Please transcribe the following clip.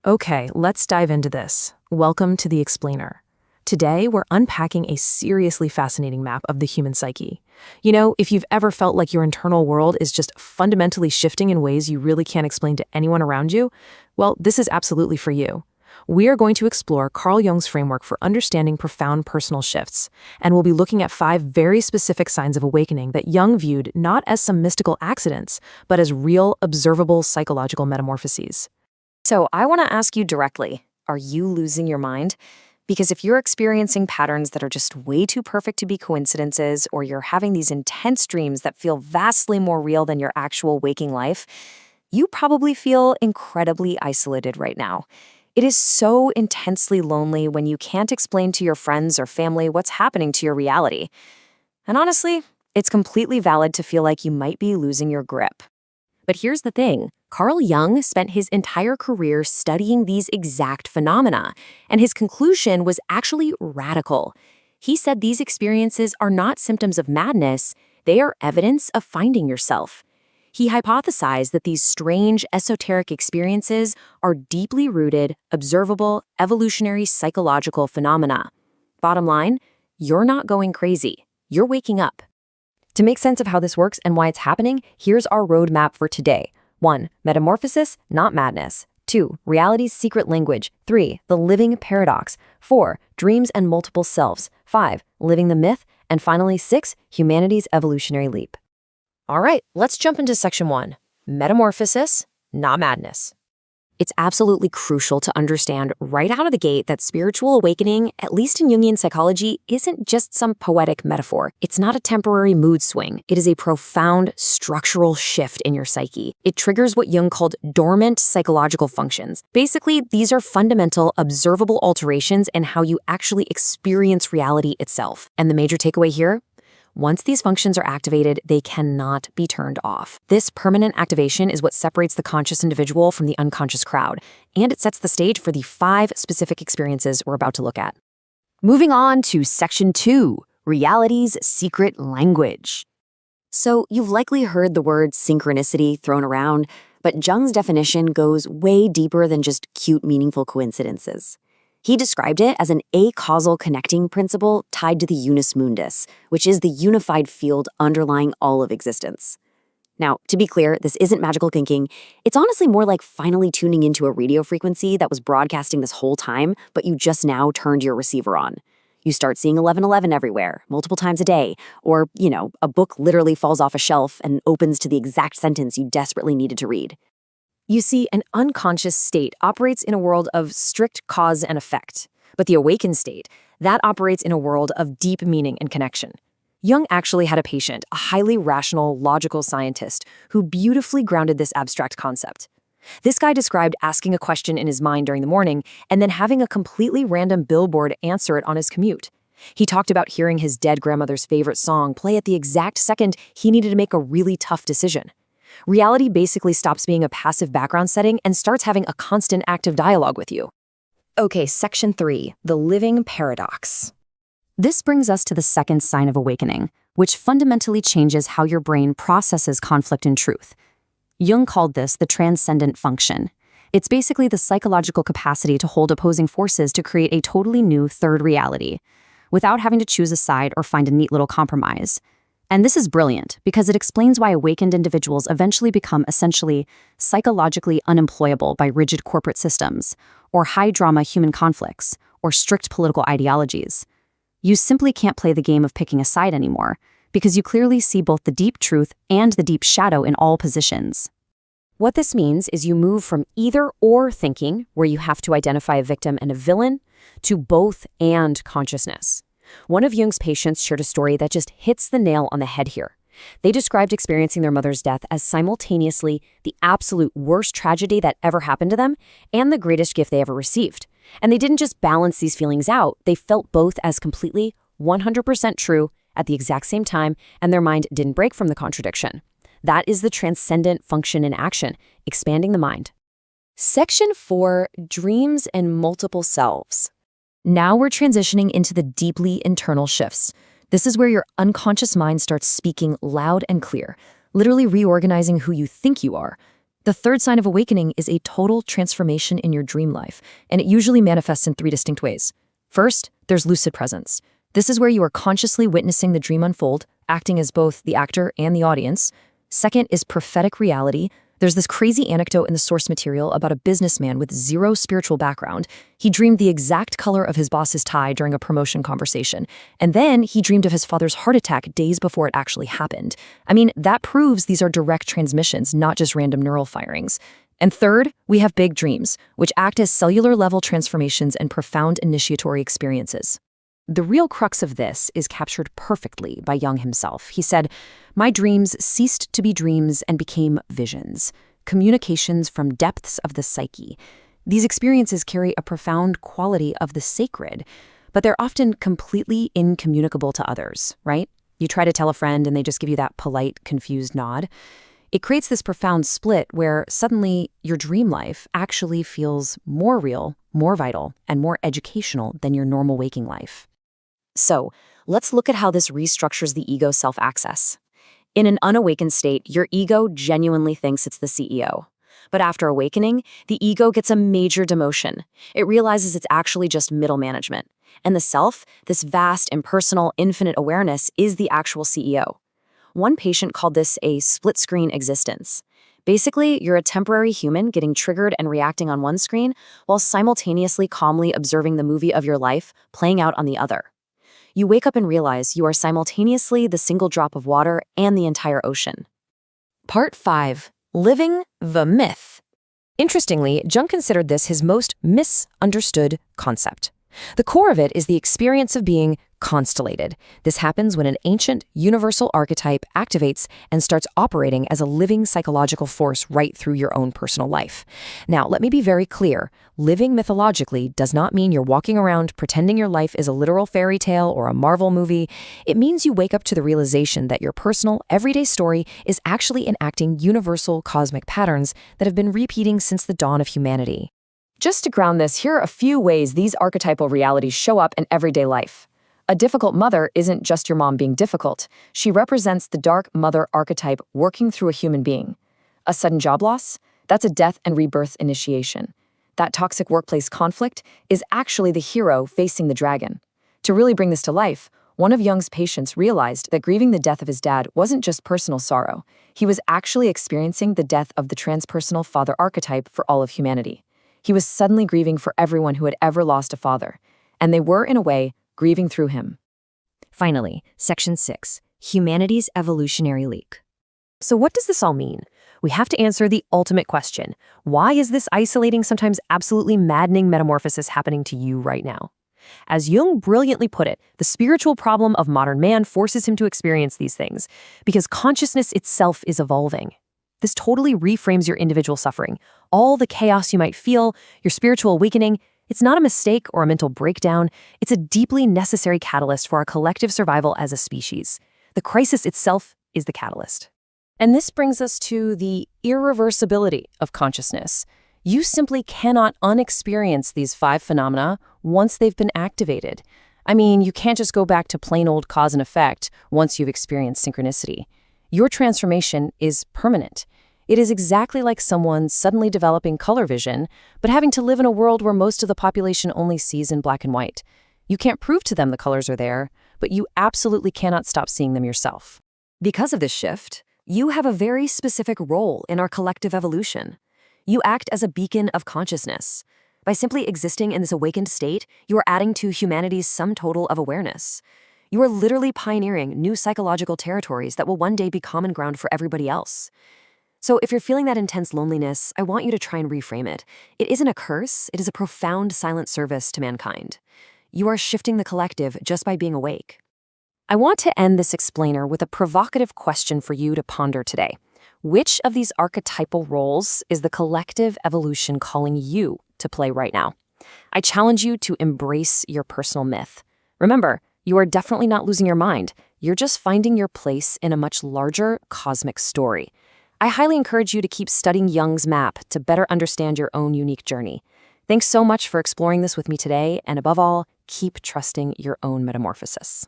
Okay, let's dive into this. Welcome to The Explainer. Today, we're unpacking a seriously fascinating map of the human psyche. If you've ever felt like your internal world is just fundamentally shifting in ways you really can't explain to anyone around you, well, this is absolutely for you. We are going to explore Carl Jung's framework for understanding profound personal shifts, and we'll be looking at 5 very specific signs of awakening that Jung viewed not as some mystical accidents, but as real, observable psychological metamorphoses. So I want to ask you directly, are you losing your mind? Because if you're experiencing patterns that are just way too perfect to be coincidences, or you're having these intense dreams that feel vastly more real than your actual waking life, you probably feel incredibly isolated right now. It is so intensely lonely when you can't explain to your friends or family what's happening to your reality. And honestly, it's completely valid to feel like you might be losing your grip. But here's the thing. Carl Jung spent his entire career studying these exact phenomena, and his conclusion was actually radical. He said these experiences are not symptoms of madness, they are evidence of finding yourself. He hypothesized that these strange, esoteric experiences are deeply rooted, observable, evolutionary psychological phenomena. Bottom line, you're not going crazy. You're waking up. To make sense of how this works and why it's happening, here's our roadmap for today. 1. Metamorphosis, not madness. 2. Reality's secret language. 3. The living paradox. 4. Dreams and multiple selves. 5. Living the myth. And finally, 6. Humanity's evolutionary leap. All right, let's jump into section 1. Metamorphosis, not madness. It's absolutely crucial to understand right out of the gate that spiritual awakening, at least in Jungian psychology, isn't just some poetic metaphor. It's not a temporary mood swing. It is a profound structural shift in your psyche. It triggers what Jung called dormant psychological functions. Basically, these are fundamental, observable alterations in how you actually experience reality itself. And the major takeaway here? Once these functions are activated, they cannot be turned off. This permanent activation is what separates the conscious individual from the unconscious crowd, and it sets the stage for the 5 specific experiences we're about to look at. Moving on to section 2, reality's secret language. So you've likely heard the word synchronicity thrown around, but Jung's definition goes way deeper than just cute, meaningful coincidences. He described it as an acausal connecting principle tied to the unus mundus, which is the unified field underlying all of existence. Now, to be clear, this isn't magical thinking. It's honestly more like finally tuning into a radio frequency that was broadcasting this whole time, but you just now turned your receiver on. You start seeing 1111 everywhere, multiple times a day, or, a book literally falls off a shelf and opens to the exact sentence you desperately needed to read. You see, an unconscious state operates in a world of strict cause and effect, but the awakened state, that operates in a world of deep meaning and connection. Jung actually had a patient, a highly rational, logical scientist, who beautifully grounded this abstract concept. This guy described asking a question in his mind during the morning and then having a completely random billboard answer it on his commute. He talked about hearing his dead grandmother's favorite song play at the exact second he needed to make a really tough decision. Reality basically stops being a passive background setting and starts having a constant active dialogue with you. Okay, section 3, the living paradox. This brings us to the second sign of awakening, which fundamentally changes how your brain processes conflict and truth. Jung called this the transcendent function. It's basically the psychological capacity to hold opposing forces to create a totally new third reality, without having to choose a side or find a neat little compromise. And this is brilliant because it explains why awakened individuals eventually become essentially psychologically unemployable by rigid corporate systems, or high-drama human conflicts, or strict political ideologies. You simply can't play the game of picking a side anymore, because you clearly see both the deep truth and the deep shadow in all positions. What this means is you move from either-or thinking, where you have to identify a victim and a villain, to both and consciousness. One of Jung's patients shared a story that just hits the nail on the head here. They described experiencing their mother's death as simultaneously the absolute worst tragedy that ever happened to them and the greatest gift they ever received. And they didn't just balance these feelings out, they felt both as completely 100% true at the exact same time, and their mind didn't break from the contradiction. That is the transcendent function in action, expanding the mind. Section 4, dreams and multiple selves. Now we're transitioning into the deeply internal shifts. This is where your unconscious mind starts speaking loud and clear, literally reorganizing who you think you are. The third sign of awakening is a total transformation in your dream life, and it usually manifests in three distinct ways. First, there's lucid presence. This is where you are consciously witnessing the dream unfold, acting as both the actor and the audience. Second is prophetic reality. There's this crazy anecdote in the source material about a businessman with zero spiritual background. He dreamed the exact color of his boss's tie during a promotion conversation, and then he dreamed of his father's heart attack days before it actually happened. I mean, that proves these are direct transmissions, not just random neural firings. And third, we have big dreams, which act as cellular-level transformations and profound initiatory experiences. The real crux of this is captured perfectly by Jung himself. He said, "My dreams ceased to be dreams and became visions, communications from depths of the psyche. These experiences carry a profound quality of the sacred, but they're often completely incommunicable to others," right? You try to tell a friend and they just give you that polite, confused nod. It creates this profound split where suddenly your dream life actually feels more real, more vital, and more educational than your normal waking life. So, let's look at how this restructures the ego self-access. In an unawakened state, your ego genuinely thinks it's the CEO. But after awakening, the ego gets a major demotion. It realizes it's actually just middle management. And the self, this vast, impersonal, infinite awareness, is the actual CEO. One patient called this a split-screen existence. Basically, you're a temporary human getting triggered and reacting on one screen while simultaneously calmly observing the movie of your life playing out on the other. You wake up and realize you are simultaneously the single drop of water and the entire ocean. Part 5. Living the Myth. Interestingly, Jung considered this his most misunderstood concept. The core of it is the experience of being constellated. This happens when an ancient, universal archetype activates and starts operating as a living psychological force right through your own personal life. Now, let me be very clear. Living mythologically does not mean you're walking around pretending your life is a literal fairy tale or a Marvel movie. It means you wake up to the realization that your personal, everyday story is actually enacting universal cosmic patterns that have been repeating since the dawn of humanity. Just to ground this, here are a few ways these archetypal realities show up in everyday life. A difficult mother isn't just your mom being difficult. She represents the dark mother archetype working through a human being. A sudden job loss? That's a death and rebirth initiation. That toxic workplace conflict is actually the hero facing the dragon. To really bring this to life, one of Jung's patients realized that grieving the death of his dad wasn't just personal sorrow. He was actually experiencing the death of the transpersonal father archetype for all of humanity. He was suddenly grieving for everyone who had ever lost a father, and they were, in a way, grieving through him. Finally, Section 6, Humanity's Evolutionary Leak. So what does this all mean? We have to answer the ultimate question. Why is this isolating, sometimes absolutely maddening metamorphosis happening to you right now? As Jung brilliantly put it, the spiritual problem of modern man forces him to experience these things because consciousness itself is evolving. This totally reframes your individual suffering. All the chaos you might feel, your spiritual awakening, it's not a mistake or a mental breakdown. It's a deeply necessary catalyst for our collective survival as a species. The crisis itself is the catalyst. And this brings us to the irreversibility of consciousness. You simply cannot unexperience these 5 phenomena once they've been activated. I mean, you can't just go back to plain old cause and effect once you've experienced synchronicity. Your transformation is permanent. It is exactly like someone suddenly developing color vision, but having to live in a world where most of the population only sees in black and white. You can't prove to them the colors are there, but you absolutely cannot stop seeing them yourself. Because of this shift, you have a very specific role in our collective evolution. You act as a beacon of consciousness. By simply existing in this awakened state, you are adding to humanity's sum total of awareness. You are literally pioneering new psychological territories that will one day be common ground for everybody else. So if you're feeling that intense loneliness, I want you to try and reframe it. It isn't a curse, it is a profound silent service to mankind. You are shifting the collective just by being awake. I want to end this explainer with a provocative question for you to ponder today. Which of these archetypal roles is the collective evolution calling you to play right now? I challenge you to embrace your personal myth. Remember, you are definitely not losing your mind. You're just finding your place in a much larger cosmic story. I highly encourage you to keep studying Jung's map to better understand your own unique journey. Thanks so much for exploring this with me today, and above all, keep trusting your own metamorphosis.